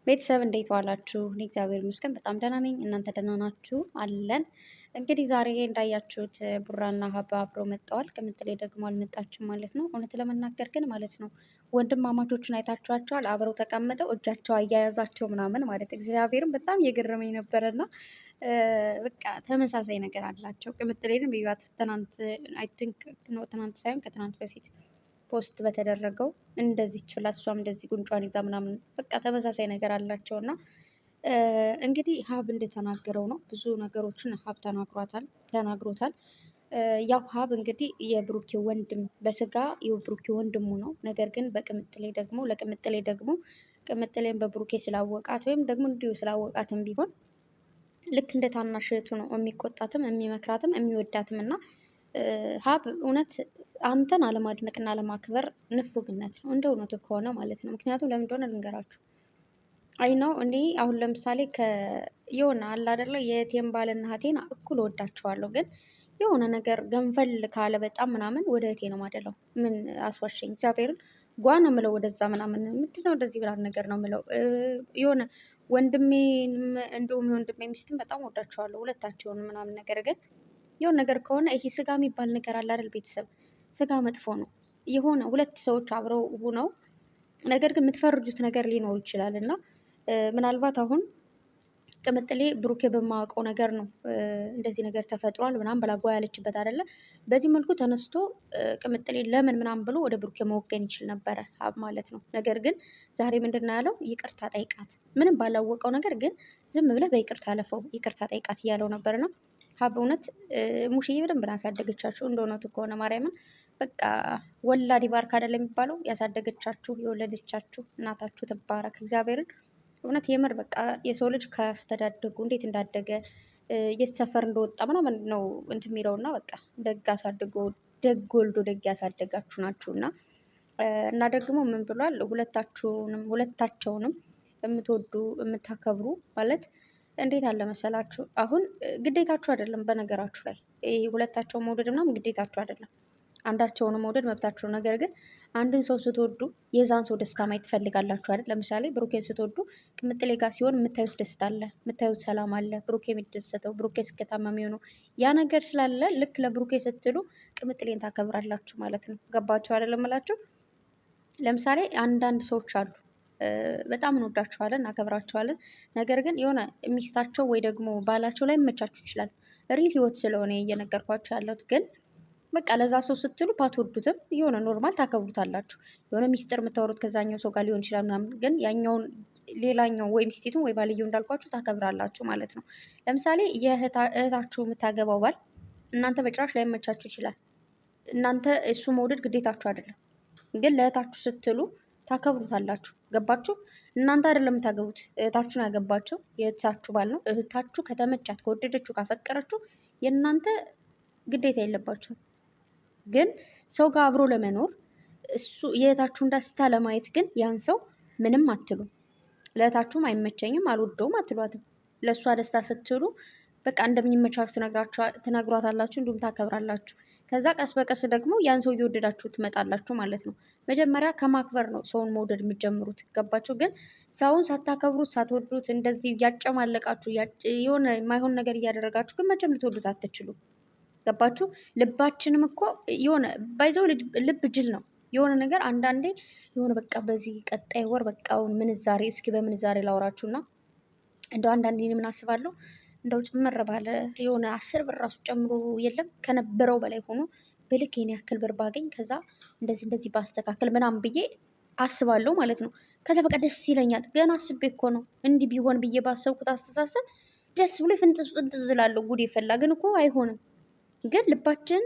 ቤተሰብ እንዴት ዋላችሁ? እኔ እግዚአብሔር ይመስገን በጣም ደህና ነኝ። እናንተ ደህና ናችሁ? አለን። እንግዲህ ዛሬ እንዳያችሁት ቡራና ሀባ አብረው መጥተዋል። ቅምጥሌ ደግሞ አልመጣችም ማለት ነው። እውነት ለመናገር ግን ማለት ነው ወንድማማቾችን አይታችኋቸዋል? አብረው ተቀምጠው እጃቸው አያያዛቸው ምናምን ማለት እግዚአብሔርም በጣም እየገረመኝ ነበረና በቃ ተመሳሳይ ነገር አላቸው። ቅምጥሌንም ብያት ትናንት አይ ቲንክ ትናንት ሳይሆን ከትናንት በፊት ፖስት በተደረገው እንደዚች ብላ እሷም እንደዚህ ጉንጯን ይዛ ምናምን በቃ ተመሳሳይ ነገር አላቸው እና እንግዲህ ሀብ እንደተናገረው ነው። ብዙ ነገሮችን ሀብ ተናግሮታል። ያው ሀብ እንግዲህ የብሩኬ ወንድም በስጋ የብሩኬ ወንድሙ ነው። ነገር ግን ለቅምጥሌ ደግሞ ቅምጥሌን በብሩኬ ስላወቃት ወይም ደግሞ እንዲሁ ስላወቃትም ቢሆን ልክ እንደ ታናሽ እህቱ ነው የሚቆጣትም የሚመክራትም የሚወዳትም እና ሀብ እውነት አንተን አለማድነቅና አለማክበር ንፉግነት ነው፣ እንደ እውነቱ ከሆነ ማለት ነው። ምክንያቱም ለምን እንደሆነ ልንገራችሁ። አይ ነው እኔ አሁን ለምሳሌ የሆነ አለ አይደለ የእቴን ባልና እህቴን እኩል ወዳቸዋለሁ፣ ግን የሆነ ነገር ገንፈል ካለ በጣም ምናምን ወደ እህቴ ነው ማደለው። ምን አስዋሸኝ እግዚአብሔርን ጓ ነው ምለው ወደዛ ምናምን ምንድነው እንደዚህ ብላ ነገር ነው ምለው። የሆነ ወንድሜንም እንዲሁም የወንድሜ ሚስትን በጣም ወዳቸዋለሁ ሁለታቸውን ምናምን። ነገር ግን የሆነ ነገር ከሆነ ይሄ ስጋ የሚባል ነገር አለ አይደል ቤተሰብ፣ ስጋ መጥፎ ነው። የሆነ ሁለት ሰዎች አብረው ሆነው ነገር ግን የምትፈርጁት ነገር ሊኖር ይችላል እና ምናልባት አሁን ቅምጥሌ ብሩኬ በማወቀው ነገር ነው እንደዚህ ነገር ተፈጥሯል ምናምን በላጓ ያለችበት አይደለ። በዚህ መልኩ ተነስቶ ቅምጥሌ ለምን ምናምን ብሎ ወደ ብሩኬ መወገን ይችል ነበረ ሀብ ማለት ነው። ነገር ግን ዛሬ ምንድን ነው ያለው? ይቅርታ ጠይቃት፣ ምንም ባላወቀው ነገር ግን ዝም ብለህ በይቅርታ አለፈው፣ ይቅርታ ጠይቃት እያለው ነበር ነው። ሀብ እውነት ሙሽዬ በደንብ ነው ያሳደገቻቸው እንደ እውነቱ ከሆነ ማርያምን በቃ ወላድ ይባርክ አይደለም የሚባለው? ያሳደገቻችሁ የወለደቻችሁ እናታችሁ ትባረክ እግዚአብሔርን። እውነት የምር በቃ የሰው ልጅ ካስተዳደጉ እንዴት እንዳደገ የት ሰፈር እንደወጣ ምናምን ነው እንትን የሚለው እና በቃ ደግ አሳድጎ ደግ ወልዶ ደግ ያሳደጋችሁ ናችሁ እና ደግሞ ምን ብሏል? ሁለታቸውንም የምትወዱ የምታከብሩ ማለት እንዴት አለ መሰላችሁ? አሁን ግዴታችሁ አይደለም በነገራችሁ ላይ ይሄ ሁለታቸውን መውደድ ምናምን ግዴታችሁ አይደለም። አንዳቸውን መውደድ መብታችሁ ነው። ነገር ግን አንድን ሰው ስትወዱ የዛን ሰው ደስታ ማየት ትፈልጋላችሁ አይደል? ለምሳሌ ብሩኬን ስትወዱ ቅምጥሌ ጋር ሲሆን የምታዩት ደስታ አለ፣ የምታዩት ሰላም አለ። ብሩኬ የሚደሰተው ብሩኬ ስኬታማ የሚሆነው ያ ነገር ስላለ ልክ ለብሩኬ ስትሉ ቅምጥሌን ታከብራላችሁ ማለት ነው። ገባችሁ አይደለም እላችሁ? ለምሳሌ አንዳንድ ሰዎች አሉ በጣም እንወዳቸዋለን እናከብራቸዋለን። ነገር ግን የሆነ ሚስታቸው ወይ ደግሞ ባላቸው ላይ መቻችሁ ይችላል። ሪል ህይወት ስለሆነ እየነገርኳቸው ያለሁት ግን በቃ ለዛ ሰው ስትሉ ባትወዱትም የሆነ ኖርማል ታከብሩታላችሁ። የሆነ ሚስጥር የምታወሩት ከዛኛው ሰው ጋር ሊሆን ይችላል ምናምን፣ ግን ያኛውን ሌላኛው ወይ ሚስቲቱን ወይ ባልየው እንዳልኳችሁ ታከብራላችሁ ማለት ነው። ለምሳሌ እህታችሁ የምታገባው ባል እናንተ በጭራሽ ላይመቻችሁ ይችላል። እናንተ እሱ መውደድ ግዴታችሁ አይደለም፣ ግን ለእህታችሁ ስትሉ ታከብሩታላችሁ። ገባችሁ? እናንተ አይደለም የምታገቡት፣ እህታችሁን ያገባቸው የእህታችሁ ባል ነው። እህታችሁ ከተመቻት፣ ከወደደችሁ፣ ካፈቀረችሁ የእናንተ ግዴታ የለባችሁም። ግን ሰው ጋር አብሮ ለመኖር እሱ የእህታችሁን ደስታ ለማየት ግን ያን ሰው ምንም አትሉም። ለእህታችሁም አይመቸኝም አልወደውም አትሏትም። ለእሷ ደስታ ስትሉ በቃ እንደሚመቻችሁ ትነግሯታላችሁ፣ እንዲሁም ታከብራላችሁ። ከዛ ቀስ በቀስ ደግሞ ያን ሰው እየወደዳችሁ ትመጣላችሁ ማለት ነው። መጀመሪያ ከማክበር ነው ሰውን መውደድ የምትጀምሩት። ገባችሁ? ግን ሰውን ሳታከብሩት ሳትወዱት እንደዚህ እያጨማለቃችሁ የሆነ የማይሆን ነገር እያደረጋችሁ ግን መቼም ልትወዱት አትችሉም። ገባችሁ? ልባችንም እኮ የሆነ ባይዘው ልብ ጅል ነው። የሆነ ነገር አንዳንዴ የሆነ በቃ በዚህ ቀጣይ ወር በቃውን ምንዛሬ እስኪ በምንዛሬ ላውራችሁና እንደው አንዳንዴ ምን አስባለሁ እንደው ጭምር ባለ የሆነ 10 ብር ራሱ ጨምሮ የለም ከነበረው በላይ ሆኖ በልክ የኔ ያክል ብር ባገኝ ከዛ እንደዚህ ባስተካከል ምናምን ብዬ አስባለሁ ማለት ነው። ከዛ በቃ ደስ ይለኛል። ገና አስቤ እኮ ነው እንዲህ ቢሆን ብዬ ባሰብኩት አስተሳሰብ ደስ ብሎ ፍንጥዝ ፍንጥዝ እላለሁ። ጉድ የፈላ ግን እኮ አይሆንም። ግን ልባችን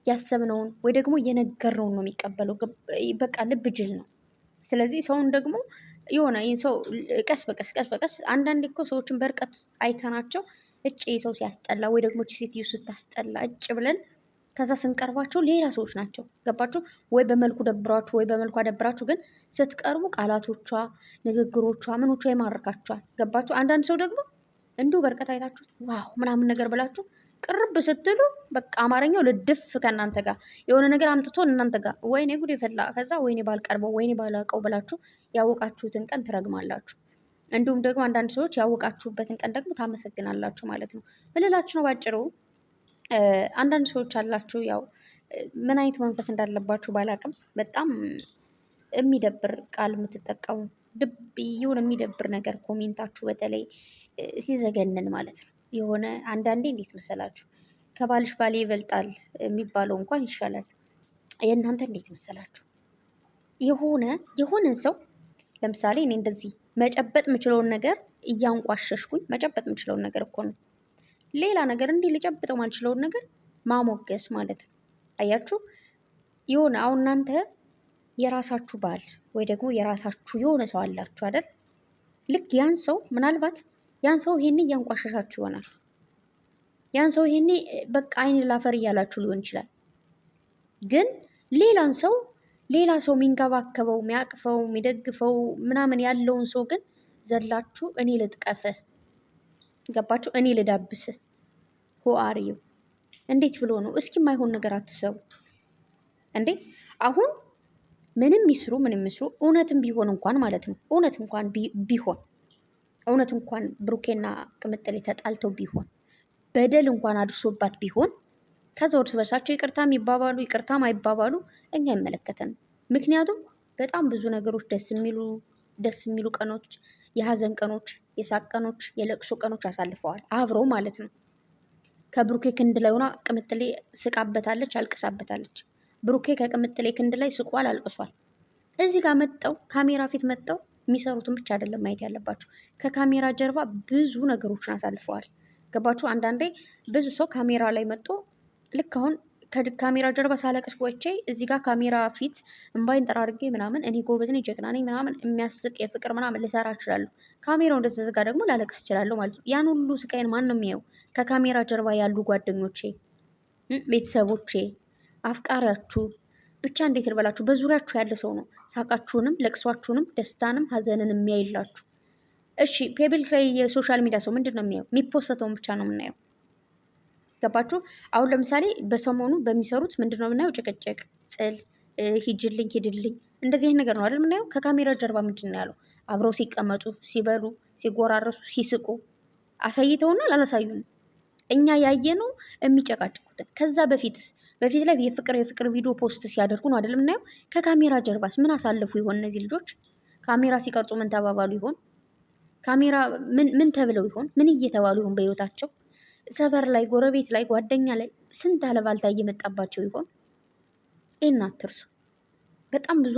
ያሰብነውን ወይ ደግሞ የነገርነውን ነው የሚቀበለው። በቃ ልብ ጅል ነው። ስለዚህ ሰውን ደግሞ የሆነ ይህን ሰው ቀስ በቀስ አንዳንዴ እኮ ሰዎችን በርቀት አይተናቸው እጭ ሰው ሲያስጠላ ወይ ደግሞ ሴትዮ ስታስጠላ እጭ ብለን ከዛ ስንቀርባቸው ሌላ ሰዎች ናቸው። ገባችሁ? ወይ በመልኩ ደብራችሁ ወይ በመልኩ አደብራችሁ፣ ግን ስትቀርቡ ቃላቶቿ፣ ንግግሮቿ፣ ምኖቿ ይማርካችኋል። ገባችሁ? አንዳንድ ሰው ደግሞ እንዲሁ በርቀት አይታችሁት ዋው ምናምን ነገር ብላችሁ ቅርብ ስትሉ በቃ አማርኛው ልድፍ ከእናንተ ጋር የሆነ ነገር አምጥቶ እናንተ ጋር ወይኔ ጉድ የፈላ ከዛ ወይኔ ባልቀርበው ወይኔ ባላቀው ብላችሁ ያወቃችሁትን ቀን ትረግማላችሁ። እንዲሁም ደግሞ አንዳንድ ሰዎች ያወቃችሁበትን ቀን ደግሞ ታመሰግናላችሁ ማለት ነው። እልላችሁ ነው ባጭሩ። አንዳንድ ሰዎች አላችሁ ያው ምን አይነት መንፈስ እንዳለባችሁ ባላቅም በጣም የሚደብር ቃል የምትጠቀሙ የሆነ የሚደብር ነገር ኮሜንታችሁ በተለይ ሲዘገንን ማለት ነው። የሆነ አንዳንዴ እንዴት መሰላችሁ ከባልሽ ባሌ ይበልጣል የሚባለው እንኳን ይሻላል። የእናንተ እንዴት መሰላችሁ የሆነን ሰው ለምሳሌ እኔ እንደዚህ መጨበጥ የምችለውን ነገር እያንቋሸሽኩኝ መጨበጥ የምችለውን ነገር እኮ ነው። ሌላ ነገር እንዲህ ልጨብጠው ማልችለውን ነገር ማሞገስ ማለት ነው። አያችሁ የሆነ አሁን እናንተ የራሳችሁ ባል ወይ ደግሞ የራሳችሁ የሆነ ሰው አላችሁ አይደል? ልክ ያን ሰው ምናልባት ያን ሰው ይሄኔ እያንቋሸሻችሁ ይሆናል። ያን ሰው ይሄኔ በቃ አይን ላፈር እያላችሁ ሊሆን ይችላል። ግን ሌላ ሰው የሚንከባከበው የሚያቅፈው የሚደግፈው ምናምን ያለውን ሰው ግን ዘላችሁ እኔ ልጥቀፍህ፣ ገባችሁ? እኔ ልዳብስህ ሆአሪው እንዴት ብሎ ነው? እስኪ የማይሆን ነገር አትሰቡ እንዴ! አሁን ምንም ይስሩ እውነትም ቢሆን እንኳን ማለት ነው እውነት እንኳን ብሩኬና ቅምጥሌ ተጣልተው ቢሆን በደል እንኳን አድርሶባት ቢሆን ከዛ እርስ በርሳቸው ይቅርታ የሚባባሉ ይቅርታ ማይባባሉ እኛ አይመለከተንም። ምክንያቱም በጣም ብዙ ነገሮች ደስ የሚሉ ቀኖች፣ የሀዘን ቀኖች፣ የሳቅ ቀኖች፣ የለቅሶ ቀኖች አሳልፈዋል አብረው ማለት ነው። ከብሩኬ ክንድ ላይ ሆና ቅምጥሌ ስቃበታለች፣ አልቅሳበታለች። ብሩኬ ከቅምጥሌ ክንድ ላይ ስቋል፣ አልቅሷል። እዚህ ጋር መጠው ካሜራ ፊት መጠው የሚሰሩትን ብቻ አይደለም ማየት ያለባቸው፣ ከካሜራ ጀርባ ብዙ ነገሮችን አሳልፈዋል። ገባችሁ? አንዳንዴ ብዙ ሰው ካሜራ ላይ መጥቶ ልክ አሁን ከካሜራ ጀርባ ሳለቅስ ቆይቼ እዚህ ጋር ካሜራ ፊት እምባይን ጠራርጌ ምናምን እኔ ጎበዝ ነኝ ጀግና ነኝ ምናምን የሚያስቅ የፍቅር ምናምን ልሰራ እችላለሁ። ካሜራው እንደተዘጋ ደግሞ ላለቅስ እችላለሁ ማለት ነው። ያን ሁሉ ስቃይን ማን ነው የሚያየው? ከካሜራ ጀርባ ያሉ ጓደኞቼ፣ ቤተሰቦቼ፣ አፍቃሪያችሁ ብቻ እንዴት ልበላችሁ፣ በዙሪያችሁ ያለ ሰው ነው ሳቃችሁንም፣ ለቅሷችሁንም፣ ደስታንም ሀዘንን የሚያይላችሁ። እሺ ፔብል ላይ የሶሻል ሚዲያ ሰው ምንድን ነው የሚያየው? የሚፖሰተውን ብቻ ነው የምናየው። ገባችሁ? አሁን ለምሳሌ በሰሞኑ በሚሰሩት ምንድን ነው የምናየው? ጭቅጭቅ፣ ጽል፣ ሂጅልኝ፣ ሂድልኝ እንደዚህ አይነት ነገር ነው አይደል የምናየው። ከካሜራ ጀርባ ምንድን ነው ያለው? አብረው ሲቀመጡ፣ ሲበሉ፣ ሲጎራረሱ፣ ሲስቁ አሳይተውናል፣ አላሳዩንም? እኛ ያየነው የሚጨቃጭቁትን። ከዛ በፊት ላይ የፍቅር ቪዲዮ ፖስት ሲያደርጉ ነው አይደል የምናየው። ከካሜራ ጀርባስ ምን አሳልፉ ይሆን እነዚህ ልጆች? ካሜራ ሲቀርጹ ምን ተባባሉ ይሆን? ካሜራ ምን ተብለው ይሆን? ምን እየተባሉ ይሆን በህይወታቸው? ሰፈር ላይ፣ ጎረቤት ላይ፣ ጓደኛ ላይ ስንት አለባልታ እየመጣባቸው ይሆን? ይህን አትርሱ። በጣም ብዙ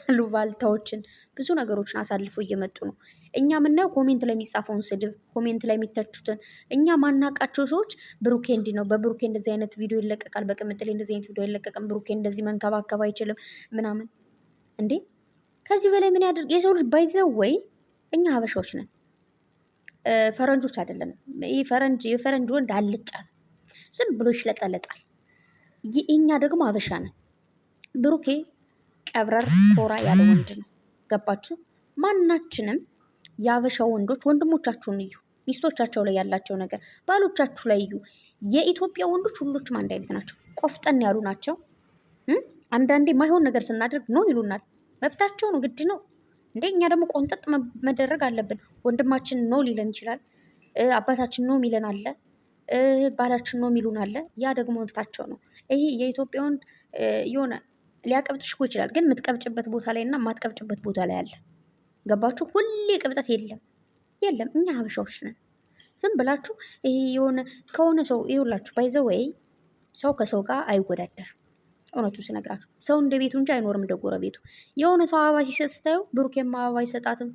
አሉባልታዎችን ብዙ ነገሮችን አሳልፈው እየመጡ ነው። እኛ የምናየው ኮሜንት ላይ የሚጻፈውን ስድብ፣ ኮሜንት ላይ የሚተቹትን። እኛ ማናቃቸው ሰዎች ብሩኬ እንዲህ ነው፣ በብሩኬ እንደዚህ አይነት ቪዲዮ ይለቀቃል፣ በቅምጥሌ እንደዚህ አይነት ቪዲዮ አይለቀቅም፣ ብሩኬ እንደዚህ መንከባከብ አይችልም ምናምን። እንዴ ከዚህ በላይ ምን ያደርግ የሰው ልጅ ባይዘው? ወይ እኛ ሀበሻዎች ነን፣ ፈረንጆች አይደለም። ይህ የፈረንጅ ወንድ አልጫ ነው፣ ዝም ብሎ ይሽለጠለጣል። እኛ ደግሞ ሀበሻ ነን። ብሩኬ ቀብረር ኮራ ያለ ወንድ ነው። ገባችሁ? ማናችንም የአበሻ ወንዶች ወንድሞቻችሁን እዩ፣ ሚስቶቻቸው ላይ ያላቸው ነገር ባሎቻችሁ ላይ እዩ። የኢትዮጵያ ወንዶች ሁሎችም አንድ አይነት ናቸው፣ ቆፍጠን ያሉ ናቸው። አንዳንዴ ማይሆን ነገር ስናደርግ ነው ይሉናል። መብታቸው ነው፣ ግድ ነው እንዴ። እኛ ደግሞ ቆንጠጥ መደረግ አለብን። ወንድማችን ነው ሊለን ይችላል፣ አባታችን ነው ሚለን አለ፣ ባላችን ነው ሚሉን አለ። ያ ደግሞ መብታቸው ነው። ይሄ የኢትዮጵያ ወንድ የሆነ ሊያቀብጥሽ እኮ ይችላል፣ ግን የምትቀብጭበት ቦታ ላይ እና የማትቀብጭበት ቦታ ላይ አለ። ገባችሁ? ሁሌ ቅብጠት የለም። እኛ ሀበሻዎች ነን። ዝም ብላችሁ ይሄ የሆነ ከሆነ ሰው ይኸውላችሁ፣ ባይዘው ወይ ሰው ከሰው ጋር አይወዳደር። እውነቱ ስነግራችሁ ሰው እንደ ቤቱ እንጂ አይኖርም እንደ ጎረቤቱ። የሆነ ሰው አበባ ሲሰጥ ስታዩ ብሩኬም አበባ አይሰጣትም።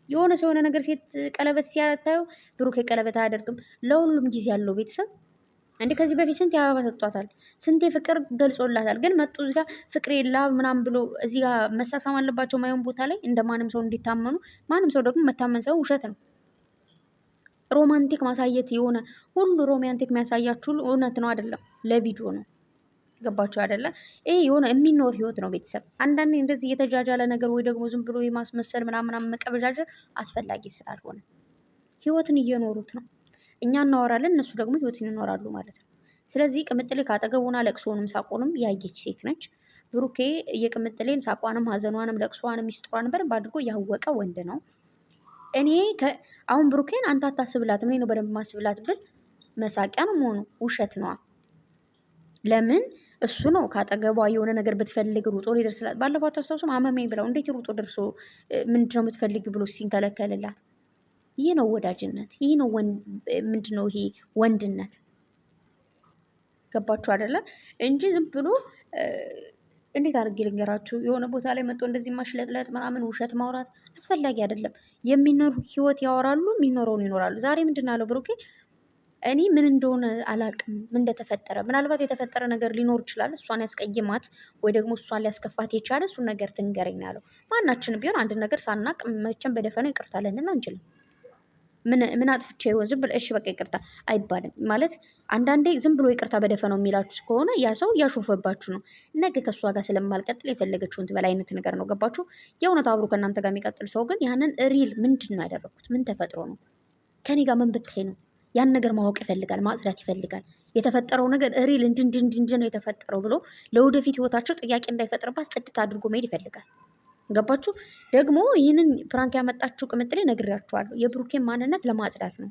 የሆነ ሰው የሆነ ነገር ሴት ቀለበት ሲያታዩ ብሩኬ ቀለበት አያደርግም። ለሁሉም ጊዜ ያለው ቤተሰብ እንዴ ከዚህ በፊት ስንት የአበባ ሰጥቷታል፣ ስንት ፍቅር ገልጾላታል። ግን መጡ እዚህ ጋር ፍቅር የላ ምናምን ብሎ እዚህ ጋር መሳሳም አለባቸው ማየውን ቦታ ላይ እንደ ማንም ሰው እንዲታመኑ። ማንም ሰው ደግሞ መታመን ሰው ውሸት ነው። ሮማንቲክ ማሳየት የሆነ ሁሉ ሮማንቲክ የሚያሳያችሁ እውነት ነው አይደለም፣ ለቪዲዮ ነው። ገባችሁ አይደለ? ይሄ የሆነ የሚኖር ህይወት ነው ቤተሰብ። አንዳንዴ እንደዚህ የተጃጃለ ነገር ወይ ደግሞ ዝም ብሎ የማስመሰል ምናምን መቀበጃጀር አስፈላጊ ስላልሆነ ህይወትን እየኖሩት ነው። እኛ እናወራለን፣ እነሱ ደግሞ ህይወትን ይኖራሉ ማለት ነው። ስለዚህ ቅምጥሌ ካጠገቡና ለቅሶንም ሳቆንም ያየች ሴት ነች። ብሩኬ የቅምጥሌን ሳቋንም ሀዘኗንም ለቅሶዋንም ሚስጥሯንም በደንብ አድርጎ ያወቀ ወንድ ነው። እኔ አሁን ብሩኬን አንተ አታስብላት እኔ ነው በደንብ ማስብላት ብል መሳቂያ ነው መሆኑ፣ ውሸት ነዋ። ለምን እሱ ነው ካጠገቧ የሆነ ነገር ብትፈልግ ሩጦ ሊደርስላት። ባለፈው አታስታውሱም? አመመኝ ብለው እንዴት ሩጦ ደርሶ ምንድነው የምትፈልግ ብሎ ሲንከለከልላት። ይህ ነው ወዳጅነት፣ ይህ ነው ምንድነው ይሄ ወንድነት። ገባችሁ አይደለ? እንጂ ዝም ብሎ እንዴት አድርጌ ልንገራችሁ፣ የሆነ ቦታ ላይ መጥቶ እንደዚህ ማሽለጥለጥ ምናምን ውሸት ማውራት አስፈላጊ አይደለም። የሚኖሩ ህይወት ያወራሉ፣ የሚኖረውን ይኖራሉ። ዛሬ ምንድን ነው ያለው ብሩኬ? እኔ ምን እንደሆነ አላቅም፣ ምን እንደተፈጠረ ምናልባት የተፈጠረ ነገር ሊኖር ይችላል። እሷን ያስቀይማት ወይ ደግሞ እሷን ሊያስከፋት የቻለ እሱን ነገር ትንገረኝ ነው ያለው። ማናችንም ቢሆን አንድ ነገር ሳናቅ መቼም በደፈነው ይቅርታ ልንል አንችልም። ምን አጥፍቼ ይሆን ዝም ብሎ እሺ በቃ ይቅርታ አይባልም ማለት። አንዳንዴ ዝም ብሎ ይቅርታ በደፈነው የሚላችሁ ከሆነ ያ ሰው እያሾፈባችሁ ነው። ነገ ከእሷ ጋር ስለማልቀጥል የፈለገችውን ትበል አይነት ነገር ነው። ገባችሁ? የእውነት አብሮ ከእናንተ ጋር የሚቀጥል ሰው ግን ያንን ሪል ምንድን ነው ያደረኩት፣ ምን ተፈጥሮ ነው ከኔ ጋር ምን ብታይ ነው ያን ነገር ማወቅ ይፈልጋል፣ ማጽዳት ይፈልጋል። የተፈጠረው ነገር ሪል እንድንድንድንድ ነው የተፈጠረው ብሎ ለወደፊት ህይወታቸው ጥያቄ እንዳይፈጥርባት ጽድት አድርጎ መሄድ ይፈልጋል። ገባችሁ? ደግሞ ይህንን ፕራንክ ያመጣችሁ ቅምጥሌ ነግሬያችኋለሁ፣ የብሩኬን ማንነት ለማጽዳት ነው።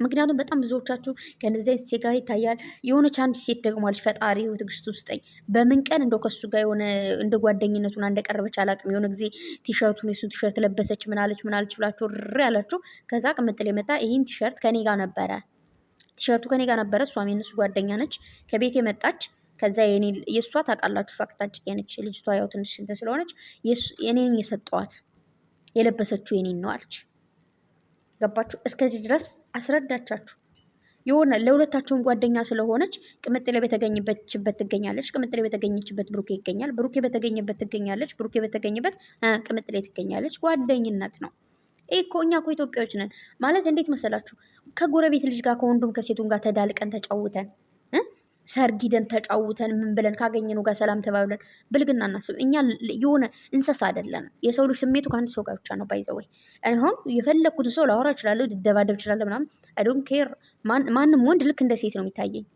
ምክንያቱም በጣም ብዙዎቻችሁ ከእንደዚህ አይነት ሴት ጋር ይታያል። የሆነች አንድ ሴት ደግሞ አለች፣ ፈጣሪ ትዕግስት ውስጠኝ በምን ቀን እንደው ከሱ ጋር የሆነ እንደ ጓደኝነቱን እንደቀረበች አላውቅም። የሆነ ጊዜ ቲሸርቱን የሱን ቲሸርት ለበሰች ምናለች ብላችሁ ር ያላችሁ። ከዛ ቅምጥሌ መጣ፣ ይህን ቲሸርት ከኔ ጋር ነበረ፣ ቲሸርቱ ከኔ ጋር ነበረ። እሷም የእነሱ ጓደኛ ነች፣ ከቤት የመጣች ከዛ የእሷ ታውቃላችሁ ፋቅታጭ ነች ልጅቷ፣ ያው ትንሽ እንትን ስለሆነች የኔን የሰጠዋት የለበሰችው የኔን ነው አለች። ገባችሁ? እስከዚህ ድረስ አስረዳቻችሁ። የሆነ ለሁለታቸውን ጓደኛ ስለሆነች ቅምጥሌ በተገኘችበት ትገኛለች፣ ቅምጥሌ በተገኘችበት ብሩኬ ይገኛል፣ ብሩኬ በተገኘበት ትገኛለች፣ ብሩኬ በተገኘበት ቅምጥሌ ትገኛለች። ጓደኝነት ነው ይህ እኮ። እኛ እኮ ኢትዮጵያዎች ነን ማለት እንዴት መሰላችሁ? ከጎረቤት ልጅ ጋር ከወንዱም ከሴቱም ጋር ተዳልቀን ተጫውተን ሰርግ ሂደን ተጫውተን ምን ብለን ካገኘነው ጋር ሰላም ተባብለን ብልግና እናስብ። እኛ የሆነ እንስሳ አይደለንም። የሰው ልጅ ስሜቱ ከአንድ ሰው ጋር ብቻ ነው። ባይዘወይ አሁን የፈለግኩት ሰው ላወራ እችላለሁ፣ ልደባደብ እችላለሁ ምናምን። አይ ዶንት ኬር። ማንም ወንድ ልክ እንደ ሴት ነው የሚታየኝ።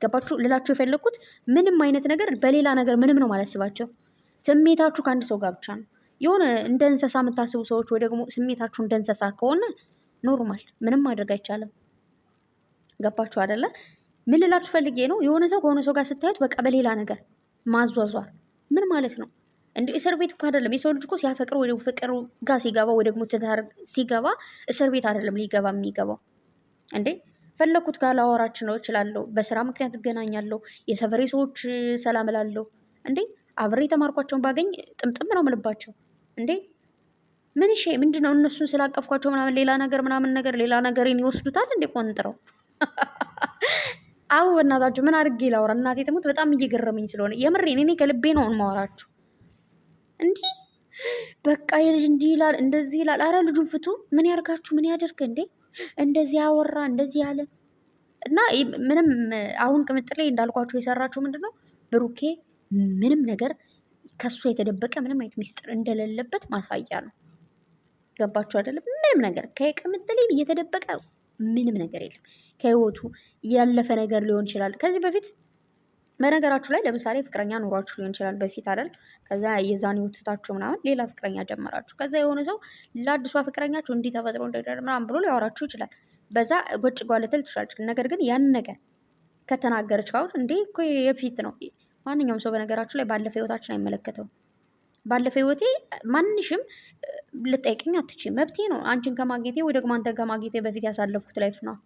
ገባችሁ? ልላችሁ የፈለግኩት ምንም አይነት ነገር በሌላ ነገር ምንም ነው ማለት ስባቸው፣ ስሜታችሁ ከአንድ ሰው ጋር ብቻ ነው። የሆነ እንደ እንስሳ የምታስቡ ሰዎች ወይ ደግሞ ስሜታችሁ እንደ እንስሳ ከሆነ ኖርማል፣ ምንም ማድረግ አይቻልም። ገባችሁ አይደለ? ምን ልላችሁ ፈልጌ ነው፣ የሆነ ሰው ከሆነ ሰው ጋር ስታዩት በቃ በሌላ ነገር ማዟዟር ምን ማለት ነው እንደ እስር ቤት እኮ አይደለም። የሰው ልጅ እኮ ሲያፈቅር ወይ ፍቅር ጋር ሲገባ ወይ ደግሞ ትዳር ሲገባ እስር ቤት አይደለም ሊገባ የሚገባው እንዴ። ፈለኩት ጋር ላወራች ነው እችላለሁ፣ በስራ ምክንያት እገናኛለሁ፣ የሰፈሬ ሰዎች ሰላም እላለሁ እንዴ። አብሬ የተማርኳቸውን ባገኝ ጥምጥም ነው ምልባቸው እንዴ። ምን እሺ ምንድነው እነሱን ስላቀፍኳቸው ምናምን ሌላ ነገር ምናምን ነገር ሌላ ነገርን ይወስዱታል እንዴ ቆንጥረው። አዎ በእናታችሁ ምን አድርጌ ላውራ? እናቴ ትሙት በጣም እየገረመኝ ስለሆነ የምሬን እኔ ከልቤ ነው ማወራችሁ። እንዲህ በቃ የልጅ እንዲህ ይላል እንደዚህ ይላል። አረ ልጁን ፍቱ። ምን ያርጋችሁ? ምን ያደርግ እንዴ? እንደዚህ ያወራ እንደዚህ ያለ እና ምንም አሁን ቅምጥሌ እንዳልኳችሁ የሰራችሁ ምንድን ነው ብሩኬ ምንም ነገር ከሱ የተደበቀ ምንም አይነት ሚስጥር እንደሌለበት ማሳያ ነው። ገባችሁ አይደለም? ምንም ነገር ከቅምጥሌ እየተደበቀ ምንም ነገር የለም። ከህይወቱ ያለፈ ነገር ሊሆን ይችላል። ከዚህ በፊት በነገራችሁ ላይ ለምሳሌ ፍቅረኛ ኖሯችሁ ሊሆን ይችላል በፊት አይደል? ከዛ የዛን ውትታችሁ ምናምን ሌላ ፍቅረኛ ጀመራችሁ። ከዛ የሆነ ሰው ለአዲሷ ፍቅረኛችሁ እንዲህ ተፈጥሮ ምናምን ብሎ ሊያወራችሁ ይችላል። በዛ ጎጭ ጓለትል ትችላለች። ነገር ግን ያን ነገር ከተናገረች ካሁን እንዴ እኮ የፊት ነው። ማንኛውም ሰው በነገራችሁ ላይ ባለፈ ህይወታችን አይመለከተውም። ባለፈ ህይወቴ ማንሽም ልጠይቅኝ አትችይም፣ መብቴ ነው። አንቺን ከማግኘቴ ወይ ደግሞ አንተ ከማግኘቴ በፊት ያሳለፍኩት ላይፍ ነው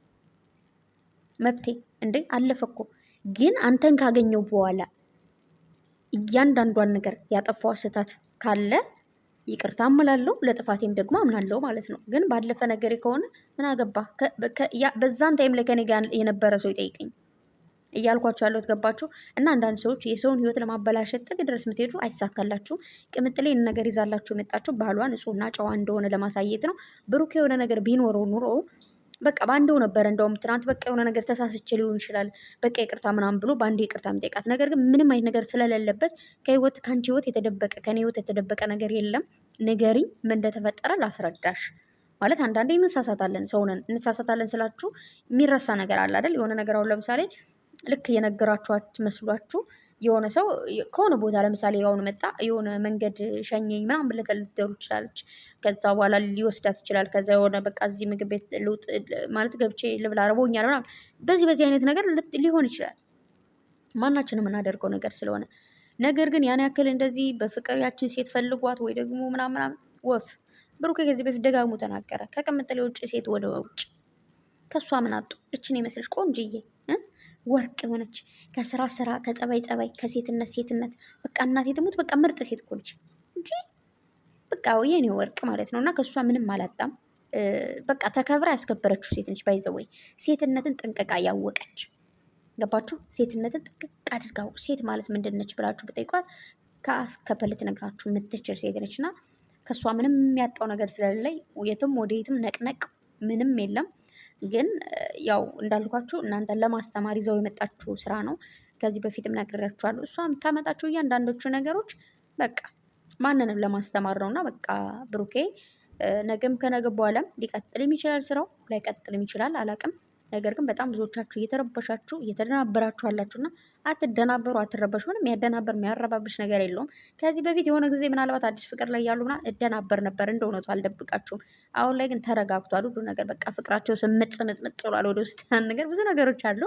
መብቴ። እንዴ አለፈ እኮ። ግን አንተን ካገኘው በኋላ እያንዳንዷን ነገር ያጠፋው ስህተት ካለ ይቅርታ አምላለሁ፣ ለጥፋቴም ደግሞ አምናለሁ ማለት ነው። ግን ባለፈ ነገር ከሆነ ምን አገባ? በዛን ታይም ላይ ከኔ ጋር የነበረ ሰው ይጠይቀኝ እያልኳቸው ያለሁት ገባችሁ? እና አንዳንድ ሰዎች የሰውን ህይወት ለማበላሸት ጥግ ድረስ የምትሄዱ አይሳካላችሁም። ቅምጥሌ ነገር ይዛላችሁ የመጣችሁ ባህሏ ንጹሕና ጨዋ እንደሆነ ለማሳየት ነው። ብሩክ የሆነ ነገር ቢኖረው ኑሮ በቃ በአንዴው ነበረ። እንደውም ትናንት በቃ የሆነ ነገር ተሳስቼ ሊሆን ይችላል በቃ ይቅርታ ምናምን ብሎ በአንዴ ይቅርታ የሚጠይቃት ነገር ግን ምንም አይነት ነገር ስለሌለበት ከአንቺ ህይወት የተደበቀ ከኔ ህይወት የተደበቀ ነገር የለም። ንገሪኝ፣ ምን እንደተፈጠረ ላስረዳሽ። ማለት አንዳንዴ እንሳሳታለን፣ ሰውነን እንሳሳታለን ስላችሁ የሚረሳ ነገር አለ አይደል? የሆነ ነገር አሁን ለምሳሌ ልክ የነገራችኋት መስሏችሁ የሆነ ሰው ከሆነ ቦታ ለምሳሌ አሁን መጣ የሆነ መንገድ ሸኘኝ ምናምን ብለህ ልትደሩ ትችላለች። ከዛ በኋላ ሊወስዳት ይችላል። ከዛ የሆነ በቃ እዚህ ምግብ ቤት ልውጥ ማለት ገብቼ ልብላ አርቦኛል ምናምን በዚህ አይነት ነገር ሊሆን ይችላል። ማናችንም የምናደርገው ነገር ስለሆነ ነገር ግን ያን ያክል እንደዚህ በፍቅር ያችን ሴት ፈልጓት ወይ ደግሞ ምናምን ወፍ ብሩኬ ከዚህ በፊት ደጋግሞ ተናገረ። ከቅምጥሌ ውጭ ሴት ወደ ውጭ ከእሷ ምን አጡ? እችን የመስለች ቆንጅዬ ወርቅ የሆነች ከስራ ስራ ከጸባይ ጸባይ ከሴትነት ሴትነት በቃ እናቴ ትሙት በቃ ምርጥ ሴት እኮ ነች እንጂ በቃ የኔ ወርቅ ማለት ነው። እና ከእሷ ምንም አላጣም። በቃ ተከብራ ያስከበረችው ሴት ነች። ባይዘወይ ሴትነትን ጥንቅቃ ያወቀች ገባችሁ? ሴትነትን ጥንቅቅ አድርጋ ሴት ማለት ምንድን ነች ብላችሁ ብጠይቋት ከአስከፈል ልትነግራችሁ የምትችል ሴት ነች። እና ከእሷ ምንም የሚያጣው ነገር ስለሌለኝ የትም ወደ የትም ነቅነቅ ምንም የለም። ግን ያው እንዳልኳችሁ እናንተን ለማስተማር ይዘው የመጣችሁ ስራ ነው። ከዚህ በፊትም ነግሬያችኋለሁ። እሷ የምታመጣቸው እያንዳንዶቹ ነገሮች በቃ ማንንም ለማስተማር ነው። እና በቃ ብሩኬ ነገም ከነገ በኋላም ሊቀጥልም ይችላል ስራው ላይቀጥልም ይችላል አላቅም። ነገር ግን በጣም ብዙዎቻችሁ እየተረበሻችሁ እየተደናበራችሁ አላችሁና አትደናበሩ፣ አትረበሹ። ምንም የሚያደናበር የሚያረባብሽ ነገር የለውም። ከዚህ በፊት የሆነ ጊዜ ምናልባት አዲስ ፍቅር ላይ ያሉና እደናበር ነበር፣ እንደ እውነቱ አልደብቃችሁም። አሁን ላይ ግን ተረጋግቷል ሁሉ ነገር። በቃ ፍቅራቸው ስምጥ ስምጥምጥ ብሏል። ወደ ውስጥ ነገር ብዙ ነገሮች አሉ።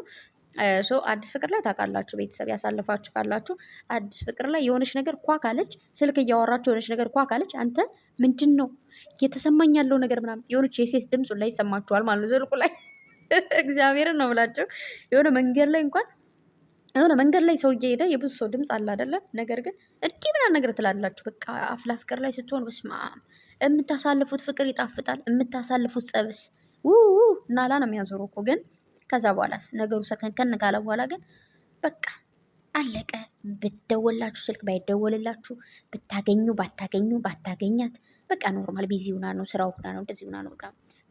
አዲስ ፍቅር ላይ ታውቃላችሁ፣ ቤተሰብ ያሳልፋችሁ ካላችሁ አዲስ ፍቅር ላይ የሆነች ነገር ኳ ካለች፣ ስልክ እያወራችሁ የሆነች ነገር ኳ ካለች፣ አንተ ምንድን ነው እየተሰማኝ ያለው ነገር ምናምን የሆነች የሴት ድምፁ ላይ ይሰማችኋል ማለት ነው ስልኩ ላይ እግዚአብሔርን ነው ብላችሁ የሆነ መንገድ ላይ እንኳን የሆነ መንገድ ላይ ሰው እየሄደ የብዙ ሰው ድምፅ አለ አይደለ? ነገር ግን እንዲህ ምናምን ነገር ትላላችሁ። በቃ አፍላ ፍቅር ላይ ስትሆን በስመ አብ የምታሳልፉት ፍቅር ይጣፍጣል። የምታሳልፉት ጸብስ ናላ ነው የሚያዞሩ እኮ። ግን ከዛ በኋላ ነገሩ ሰከንከን ካለ በኋላ ግን በቃ አለቀ። ብትደወላችሁ ስልክ ባይደወልላችሁ ብታገኙ ባታገኛት በቃ ኖርማል ቢዚ ሁና ነው ስራው ሁና ነው እንደዚህ ሁና ነው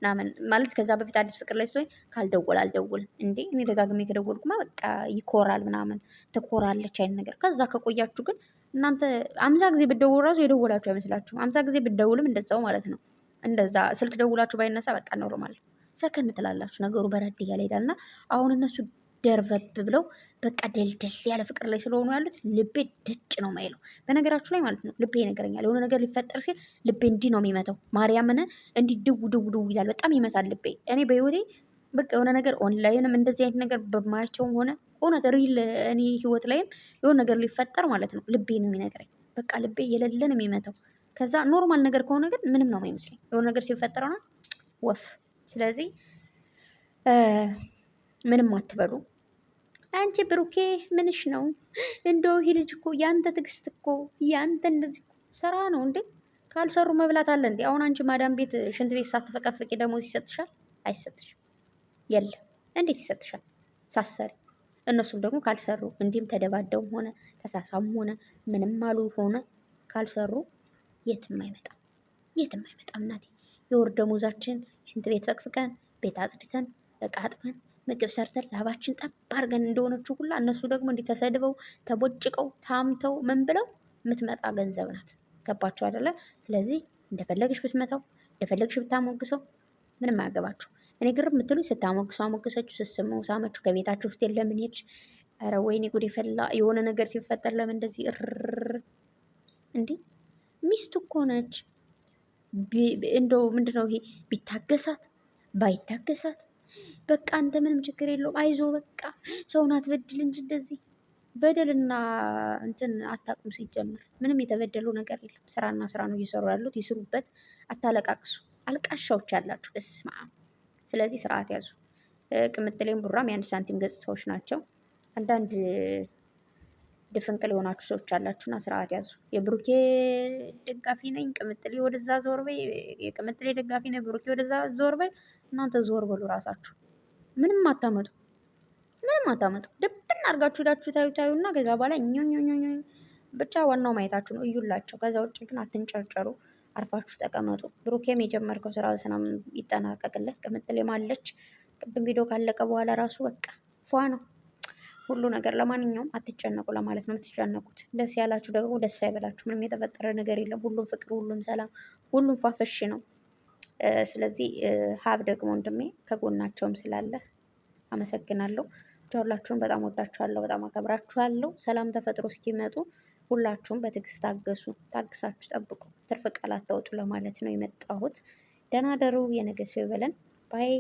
ምናምን ማለት ከዛ በፊት አዲስ ፍቅር ላይ ስትሆኝ ካልደወል አልደውልም እንዴ እኔ ደጋግሜ ከደወልኩማ በቃ ይኮራል ምናምን ትኮራለች አይነት ነገር። ከዛ ከቆያችሁ ግን እናንተ 50 ጊዜ ብትደውሉ ራሱ የደወላችሁ አይመስላችሁም። 50 ጊዜ ብትደውልም እንደዛው ማለት ነው። እንደዛ ስልክ ደውላችሁ ባይነሳ በቃ ኖርማል ሰከን ትላላችሁ። ነገሩ በረድ እያለ ይሄዳል። እና አሁን እነሱ ደርበብ ብለው በቃ ደልደል ያለ ፍቅር ላይ ስለሆኑ ያሉት ልቤ ደጭ ነው ማይለው። በነገራችሁ ላይ ማለት ነው ልቤ ይነግረኛል። የሆነ ነገር ሊፈጠር ሲል ልቤ እንዲህ ነው የሚመታው። ማርያምን እንዲህ ድው ድው ድው ይላል። በጣም ይመታል ልቤ። እኔ በህይወቴ በቃ የሆነ ነገር ኦንላይንም እንደዚህ አይነት ነገር በማያቸውም ሆነ እውነት ሪል እኔ ህይወት ላይም የሆነ ነገር ሊፈጠር ማለት ነው ልቤ ነው የሚነግረኝ። በቃ ልቤ የሌለን የሚመታው። ከዛ ኖርማል ነገር ከሆነ ግን ምንም ነው የማይመስለኝ። የሆነ ነገር ሲፈጠር ሆነ ወፍ። ስለዚህ ምንም አትበሉ። አንቺ ብሩኬ ምንሽ ነው እንደው ይሄ ልጅ እኮ ያንተ ትዕግስት እኮ ያንተ እንደዚህ ስራ ነው እንዴ? ካልሰሩ መብላት አለ እንዴ? አሁን አንቺ ማዳም ቤት ሽንት ቤት ሳትፈቀፍቂ ደሞዝ ይሰጥሻል? አይሰጥሽም። የለም። እንዴት ይሰጥሻል? ሳሰሪ። እነሱም ደግሞ ካልሰሩ እንዲህም ተደባደውም ሆነ ተሳሳሙ ሆነ ምንም አሉ ሆነ ካልሰሩ የትም አይመጣም፣ የትም አይመጣም። እናቴ የወር ደሞዛችን ሽንት ቤት ፈቅፍቀን ቤት አጽድተን እቃ አጥበን ምግብ ሰርተን ላባችን ጠብ አድርገን እንደሆነችው ሁላ እነሱ ደግሞ እንዲህ ተሰድበው ተቦጭቀው ታምተው ምን ብለው የምትመጣ ገንዘብ ናት። ገባችሁ አይደለ? ስለዚህ እንደፈለግሽ ብትመታው እንደፈለግሽ ብታሞግሰው ምንም አያገባችሁ። እኔ ግርም የምትሉኝ ስታሞግሱ አሞግሰችሁ ስስሙ ሳመችሁ ከቤታችሁ ውስጥ ለምን ሄድሽ? ኧረ ወይኔ ጉድ የፈላ የሆነ ነገር ሲፈጠር ለምን እንደዚህ እንዲህ ሚስቱ እኮ ነች። እንደው ምንድነው ይሄ ቢታገሳት ባይታገሳት በቃ አንተ ምንም ችግር የለውም አይዞ በቃ ሰውን አትበድል እንጂ እንደዚህ በደልና እንትን አታቁም። ሲጀምር ምንም የተበደሉ ነገር የለም። ስራና ስራ ነው እየሰሩ ያሉት። ይስሩበት። አታለቃቅሱ። አልቃሻዎች ያላችሁ በስመ አብ። ስለዚህ ስርዓት ያዙ። ቅምጥሌም ቡራም የአንድ ሳንቲም ገጽታዎች ናቸው። አንዳንድ ድፍንቅል የሆናችሁ ሰዎች አላችሁና ስርዓት ያዙ። የብሩኬ ደጋፊ ነኝ ቅምጥሌ ወደዛ ዞር በይ፣ የቅምጥሌ ደጋፊ ነኝ ብሩኬ ወደዛ ዞር በይ። እናንተ ዞር በሉ ራሳችሁ። ምንም አታመጡ፣ ምንም አታመጡ። ድብን አድርጋችሁ ሄዳችሁ ታዩና ከዛ በኋላ ብቻ ዋናው ማየታችሁ ነው። እዩላቸው። ከዛ ውጭ ግን አትንጨርጨሩ። አርፋችሁ ተቀመጡ። ብሩኬም የጀመርከው ስራ በሰላም ይጠናቀቅለት። ቅምጥሌም አለች። ቅድም ቪዲዮ ካለቀ በኋላ ራሱ በቃ ፏ ነው ሁሉ ነገር። ለማንኛውም አትጨነቁ ለማለት ነው የምትጨነቁት። ደስ ያላችሁ ደግሞ ደስ አይበላችሁ። ምንም የተፈጠረ ነገር የለም። ሁሉም ፍቅር፣ ሁሉም ሰላም፣ ሁሉም ፏፈሽ ነው። ስለዚህ ሀብ ደግሞ ወንድሜ ከጎናቸውም ስላለ አመሰግናለሁ። ብቻ ሁላችሁም በጣም ወዳችኋለሁ፣ በጣም አከብራችኋለሁ። ሰላም ተፈጥሮ እስኪመጡ ሁላችሁም በትዕግስት ታገሱ፣ ታግሳችሁ ጠብቁ። ትርፍ ቃል አታውጡ ለማለት ነው የመጣሁት። ደህና ደሩ። የነገ ሰው ይበለን ባይ